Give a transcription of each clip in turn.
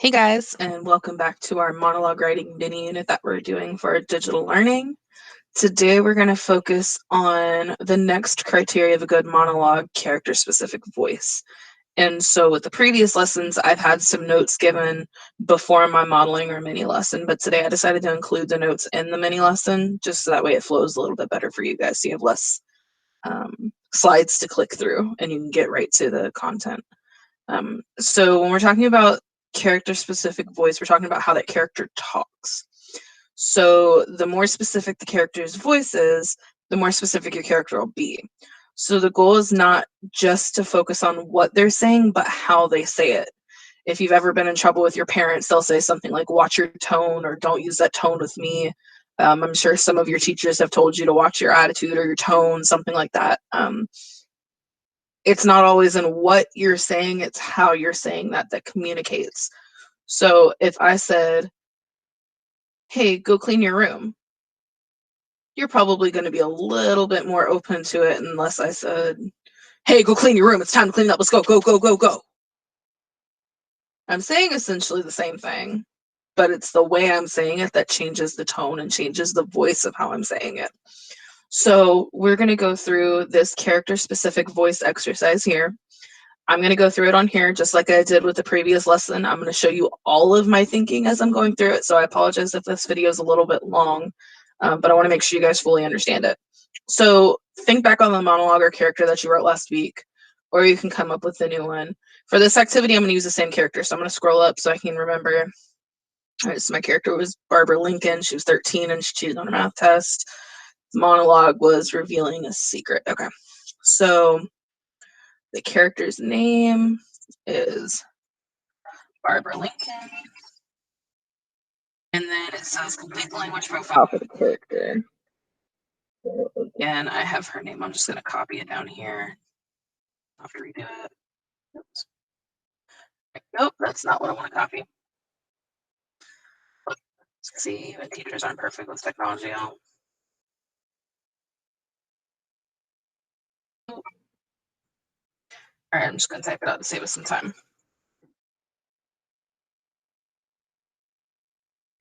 Hey guys, and welcome back to our monologue writing mini unit that we're doing for our digital learning. Today we're going to focus on the next criteria of a good monologue, character-specific voice. And so with the previous lessons, I've had some notes given before my modeling or mini lesson, but today I decided to include the notes in the mini lesson just so that way it flows a little bit better for you guys so you have less slides to click through and you can get right to the content. So when we're talking about character-specific voice, we're talking about how that character talks. So the more specific the character's voice is, the more specific your character will be. So the goal is not just to focus on what they're saying, but how they say it. If you've ever been in trouble with your parents, they'll say something like, watch your tone, or don't use that tone with me. I'm sure some of your teachers have told you to watch your attitude or your tone, something like that. It's not always in what you're saying, it's how you're saying that communicates. So if I said, hey, go clean your room, you're probably going to be a little bit more open to it unless I said, hey, go clean your room, it's time to clean up, let's go, go, go, go, go. I'm saying essentially the same thing, but it's the way I'm saying it that changes the tone and changes the voice of how I'm saying it. So we're going to go through this character-specific voice exercise here. I'm going to go through it on here just like I did with the previous lesson. I'm going to show you all of my thinking as I'm going through it. So I apologize if this video is a little bit long, but I want to make sure you guys fully understand it. So think back on the monologue or character that you wrote last week, or you can come up with a new one. For this activity, I'm going to use the same character. So I'm going to scroll up so I can remember. All right, so my character was Barbara Lincoln. She was 13 and she cheated on a math test. The monologue was revealing a secret. Okay, so the character's name is Barbara Lincoln. And then it says complete language profile for the character. So again, I have her name. I'm just going to copy it down here. I'll have to redo it. Oops. Nope, that's not what I want to copy. Let's see, even teachers aren't perfect with technology. All right, I'm just going to type it out to save us some time.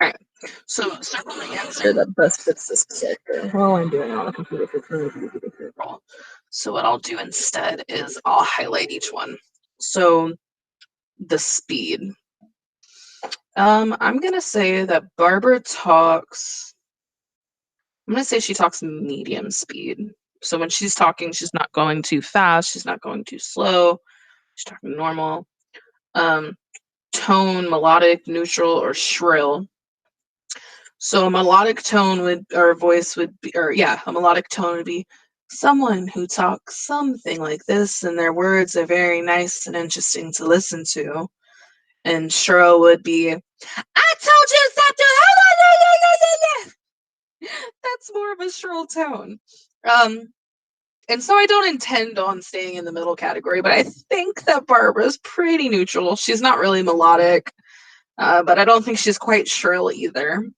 All right, so circle the answer that best fits this character. While I'm doing it on the computer for control. So what I'll do instead is I'll highlight each one. So the speed. I'm gonna say that Barbara talks. I'm gonna say she talks medium speed. So when she's talking, she's not going too fast. She's not going too slow. She's talking normal. Tone, melodic, neutral, or shrill. So a melodic tone would, or voice would be, or yeah, a melodic tone would be someone who talks something like this, and their words are very nice and interesting to listen to. And shrill would be, I told you to stop doing that. That's more of a shrill tone. And so I don't intend on staying in the middle category, but I think that Barbara's pretty neutral. She's not really melodic, but I don't think she's quite shrill either.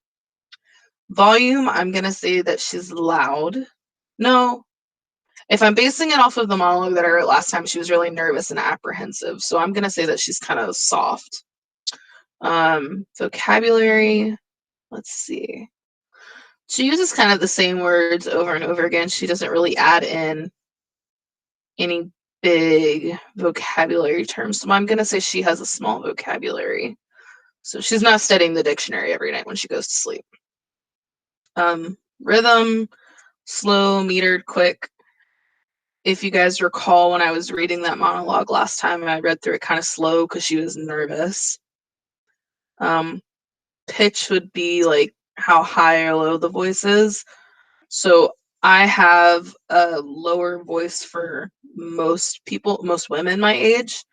Volume, I'm going to say that she's loud. No, if I'm basing it off of the monologue that I wrote last time, she was really nervous and apprehensive. So I'm going to say that she's kind of soft. Vocabulary, let's see. She uses kind of the same words over and over again. She doesn't really add in any big vocabulary terms. So I'm going to say she has a small vocabulary. So she's not studying the dictionary every night when she goes to sleep. Rhythm, slow, metered, quick. If you guys recall, when I was reading that monologue last time, I read through it kind of slow because she was nervous. Pitch would be like how high or low the voice is. So I have a lower voice for most people, most women my age,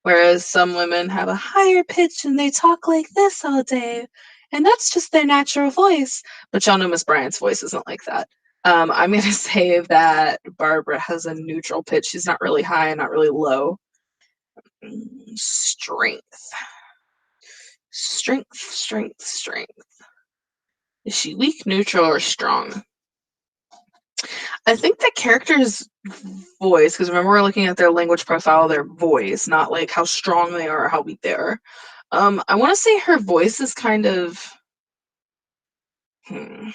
whereas some women have a higher pitch and they talk like this all day, and that's just their natural voice. But y'all know Miss Bryant's voice isn't like that. I'm going to say that Barbara has a neutral pitch. She's not really high and not really low. Strength. Strength, strength, strength. Is she weak, neutral, or strong? I think the character's voice, because remember we're looking at their language profile, their voice, not like how strong they are or how weak they are. I want to say her voice is kind of. Hmm,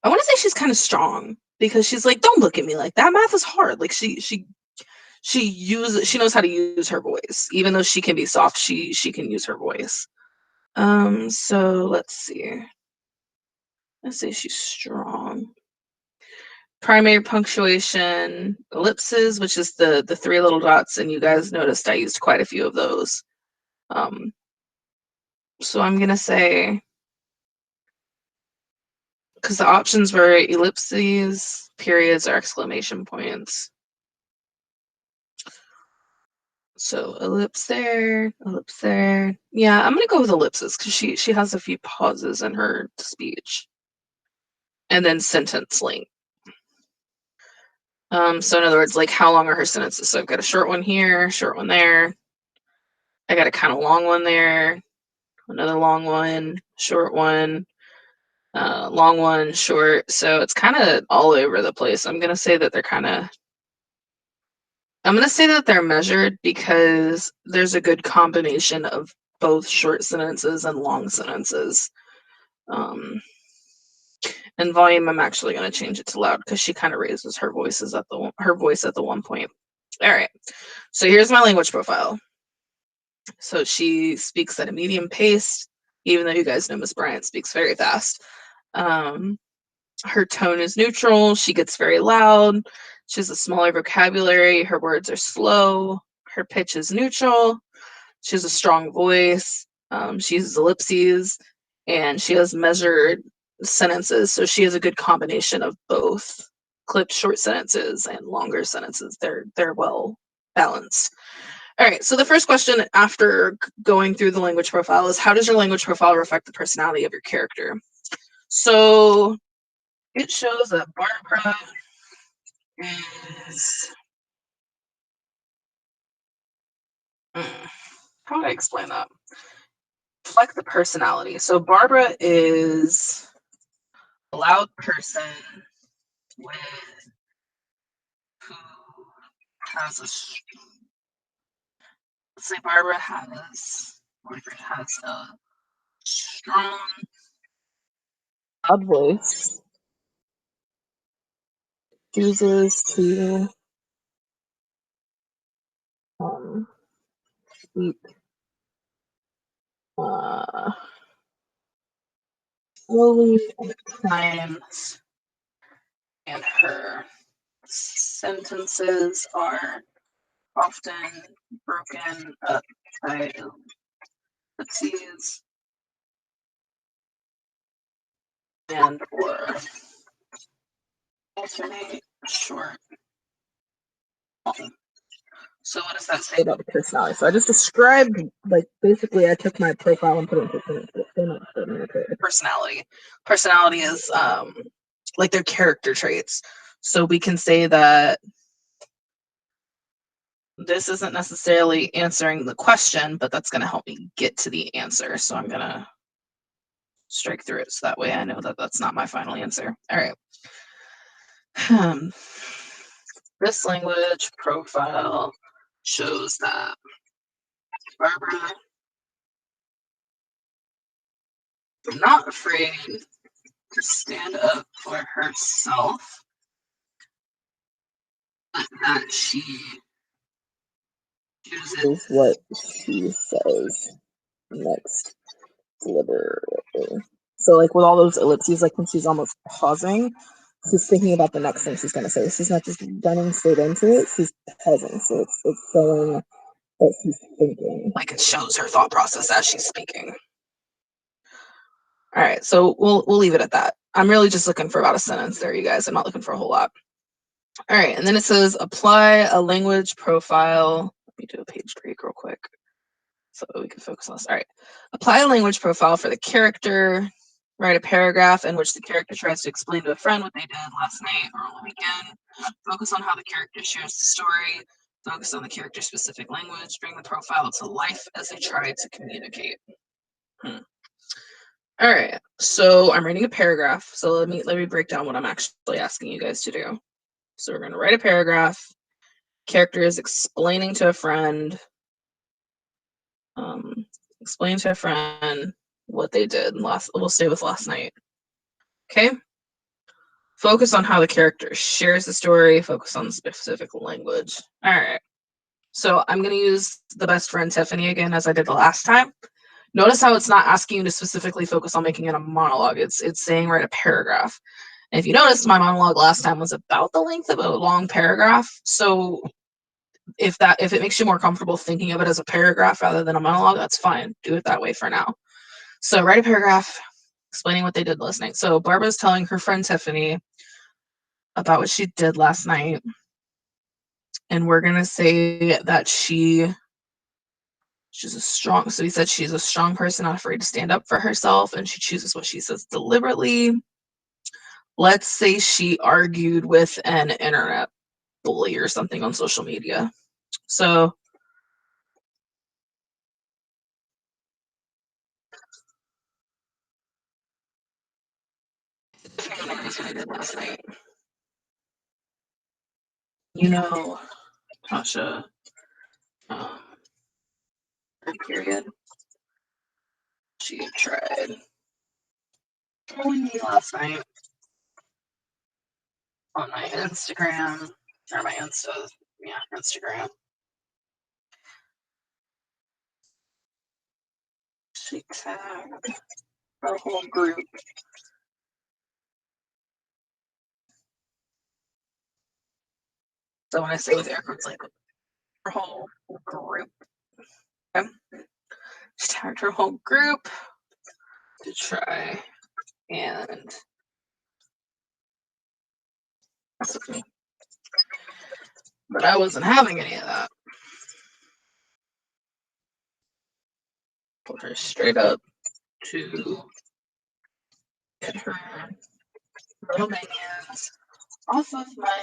I want to say she's kind of strong because she's like, "Don't look at me like that. Math is hard." Like she knows how to use her voice, even though she can be soft. She can use her voice. So let's see. Let's say she's strong. Primary punctuation, ellipses, which is the three little dots, and you guys noticed I used quite a few of those. Um, so I'm gonna say because the options were ellipses, periods, or exclamation points. So ellipse there, ellipse there. Yeah, I'm gonna go with ellipses because she has a few pauses in her speech, and then sentence length. So in other words, like how long are her sentences? So I've got a short one here, short one there. I got a kind of long one there, another long one, short one, long one, short. So it's kind of all over the place. I'm gonna say that they're measured because there's a good combination of both short sentences and long sentences. Um, and volume, I'm actually gonna change it to loud because she kind of raises her voice at the one point. All right. So here's my language profile. So she speaks at a medium pace, even though you guys know Miss Bryant speaks very fast. Um, her tone is neutral. She gets very loud. She has a smaller vocabulary. Her words are slow. Her pitch is neutral. She has a strong voice. She uses ellipses, and she has measured sentences. So she has a good combination of both clipped short sentences and longer sentences. They're well balanced. All right. So the first question after going through the language profile is, how does your language profile reflect the personality of your character? So it shows that Barbara is. mm, How would I explain that? Reflect the personality. So Barbara is a loud person with who has a. Let's say Barbara has a strong loud voice. Chooses to um, speak uh, slowly and at times, and her sentences are often broken up by ellipses and or alternate short long. So what does that say about the personality? So I just described, like, basically I took my profile and put it into the personality. Personality is like their character traits. So we can say that this isn't necessarily answering the question, but that's going to help me get to the answer. So I'm going to strike through it so that way I know that that's not my final answer. All right. This language profile shows that Barbara is not afraid to stand up for herself, but that she chooses what she says next deliberately. So, like with all those ellipses, like when she's almost pausing, she's thinking about the next thing she's going to say. She's not just running straight into it, she's pausing. So it's showing that she's thinking. Like it shows her thought process as she's speaking. All right, so we'll leave it at that. I'm really just looking for about a sentence there, you guys. I'm not looking for a whole lot. All right, and then it says apply a language profile. Let me do a page break real quick so we can focus on this. All right, apply a language profile for the character. Write a paragraph in which the character tries to explain to a friend what they did last night or on the weekend. Focus on how the character shares the story. Focus on the character specific language. Bring the profile to life as they try to communicate. All right, so I'm reading a paragraph. So let me break down what I'm actually asking you guys to do. So we're going to write a paragraph. Character is explaining to a friend Explain to a friend what they did last. We'll stay with last night. Okay. Focus on how the character shares the story. Focus on the specific language. All right. So I'm going to use the best friend Tiffany again as I did the last time. Notice how it's not asking you to specifically focus on making it a monologue. It's saying write a paragraph. And if you noticed, my monologue last time was about the length of a long paragraph. So if it makes you more comfortable thinking of it as a paragraph rather than a monologue, that's fine. Do it that way for now. So write a paragraph explaining what they did last night. So Barbara's telling her friend Tiffany about what she did last night. And we're gonna say that she's a strong, so we said she's a strong person, not afraid to stand up for herself, and she chooses what she says deliberately. Let's say she argued with an internet bully or something on social media. So last night, Tasha, um, period, she tried trolling me last night on my Instagram, or my Instagram. She tagged her whole group. So when I say with air quotes, like her whole group. Okay? She tagged her whole group to try and mess with me. But I wasn't having any of that. Told her straight up to get her little minions off of my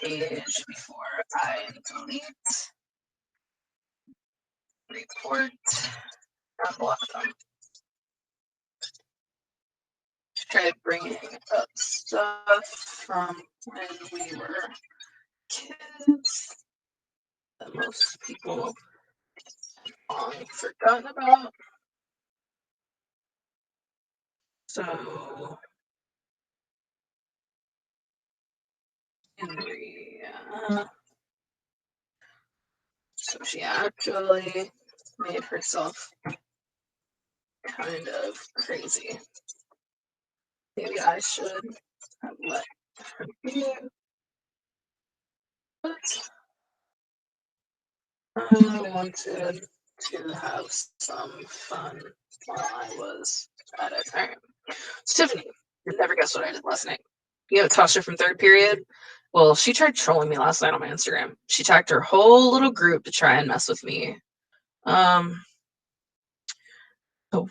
page before I delete, report, and block them. She tried bringing up stuff from when we were kids that most people have forgotten about. So, Henry, so she actually made herself kind of crazy. Maybe I should have let her be, but I wanted to have some fun while I was at it. All right. So, Tiffany, you never guess what I did last night. You know Tasha from third period? Well, she tried trolling me last night on my Instagram. She tagged her whole little group to try and mess with me. So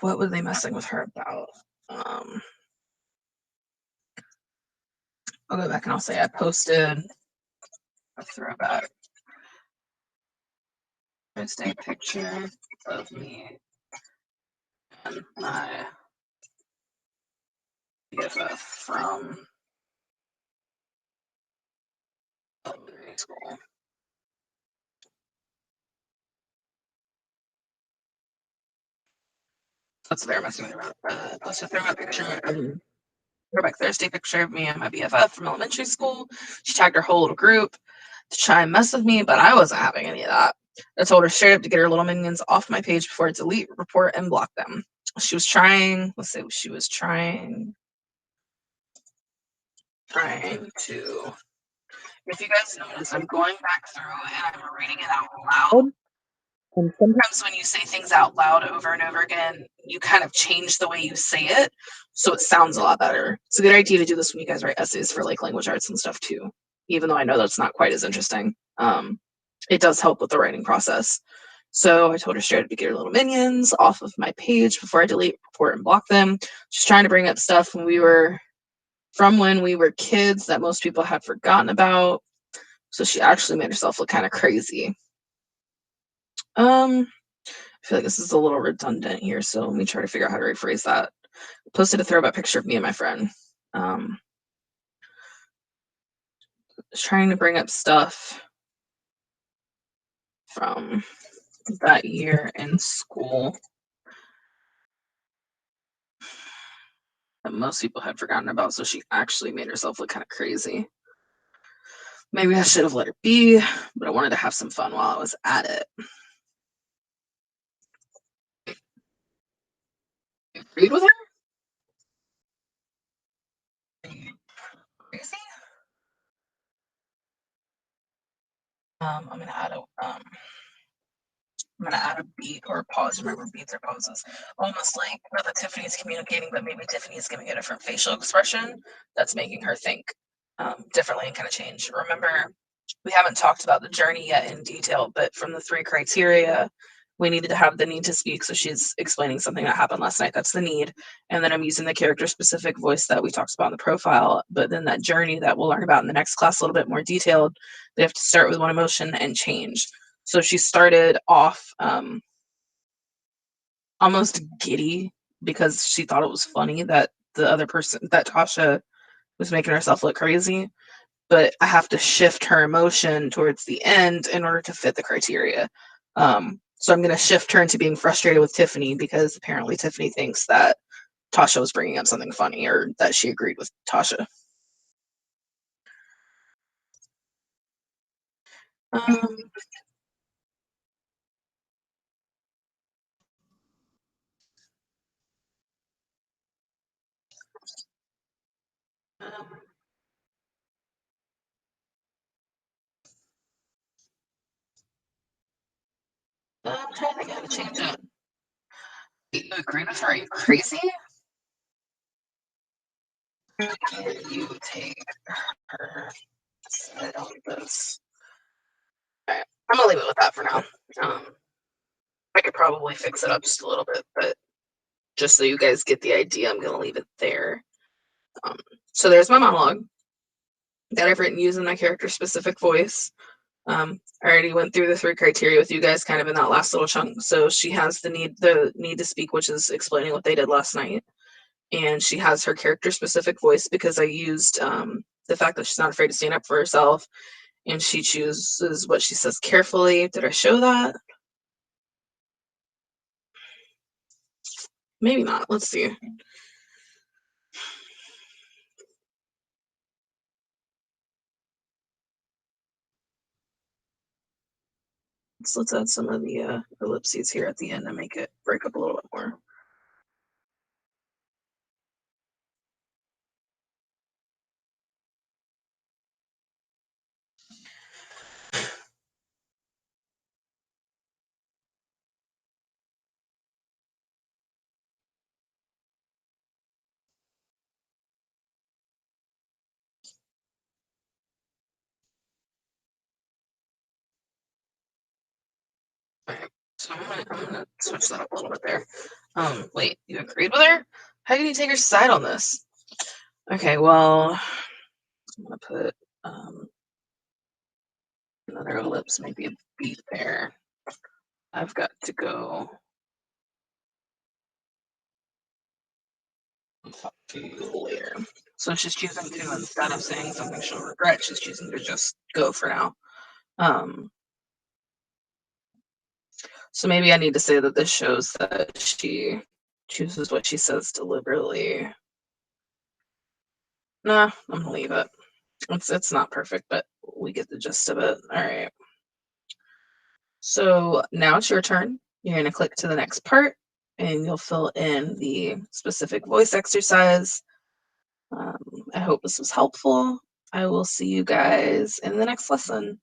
what were they messing with her about? I'll go back and I'll say I posted a throwback. Just a picture of me and my BFF from elementary school. That's what they're messing with her about. Posted a throwback picture of Throwback Thursday picture of me and my BFF from elementary school. She tagged her whole little group to try and mess with me, but I wasn't having any of that. I told her straight up to get her little minions off my page before I delete, report, and block them. She was trying, let's say she was trying to, if you guys notice, I'm going back through and I'm reading it out loud. And sometimes when you say things out loud over and over again, you kind of change the way you say it, so it sounds a lot better. It's a good idea to do this when you guys write essays for like language arts and stuff too, even though I know that's not quite as interesting. It does help with the writing process. So I told her straight up to get her little minions off of my page before I delete, report, and block them. Just trying to bring up stuff when we were kids that most people had forgotten about. So she actually made herself look kind of crazy. I feel like this is a little redundant here, so let me try to figure out how to rephrase that. Posted a throwback picture of me and my friend. Trying to bring up stuff from that year in school that most people had forgotten about, so she actually made herself look kind of crazy. Maybe I should have let her be, but I wanted to have some fun while I was at it. You agreed with her? Crazy? I'm gonna add a beat or a pause. Remember, beats or pauses. Almost like whether Tiffany's communicating, but maybe Tiffany's giving a different facial expression that's making her think differently and kind of change. Remember, we haven't talked about the journey yet in detail, but from the three criteria, we needed to have the need to speak. So she's explaining something that happened last night. That's the need. And then I'm using the character specific voice that we talked about in the profile. But then that journey that we'll learn about in the next class, a little bit more detailed, they have to start with one emotion and change. So she started off almost giddy because she thought it was funny that the other person, that Tasha, was making herself look crazy. But I have to shift her emotion towards the end in order to fit the criteria. So I'm going to shift her into being frustrated with Tiffany because apparently Tiffany thinks that Tasha was bringing up something funny or that she agreed with Tasha. Um, um, I'm trying to think how to change it. You agree with her? Are you crazy? Can you take her side on this? Alright, I'm gonna leave it with that for now. Um, I could probably fix it up just a little bit, but just so you guys get the idea, I'm gonna leave it there. Um, so there's my monologue that I've written using my character specific voice. I already went through the three criteria with you guys kind of in that last little chunk. So she has the need to speak, which is explaining what they did last night. And she has her character specific voice because I used the fact that she's not afraid to stand up for herself and she chooses what she says carefully. Did I show that? Maybe not. Let's see. Let's add some of the ellipses here at the end and make it break up a little bit more. Alright, so I'm gonna switch that up a little bit there. Wait, you agreed with her? How can you take her side on this? Okay, well, I'm gonna put another ellipse, maybe a beat there. I've got to go talk to you later. So she's choosing to, instead of saying something she'll regret, she's choosing to just go for now. Um, so maybe I need to say that this shows that she chooses what she says deliberately. Nah, I'm gonna leave it. It's not perfect, but we get the gist of it. All right. So now it's your turn. You're gonna click to the next part, and you'll fill in the specific voice exercise. I hope this was helpful. I will see you guys in the next lesson.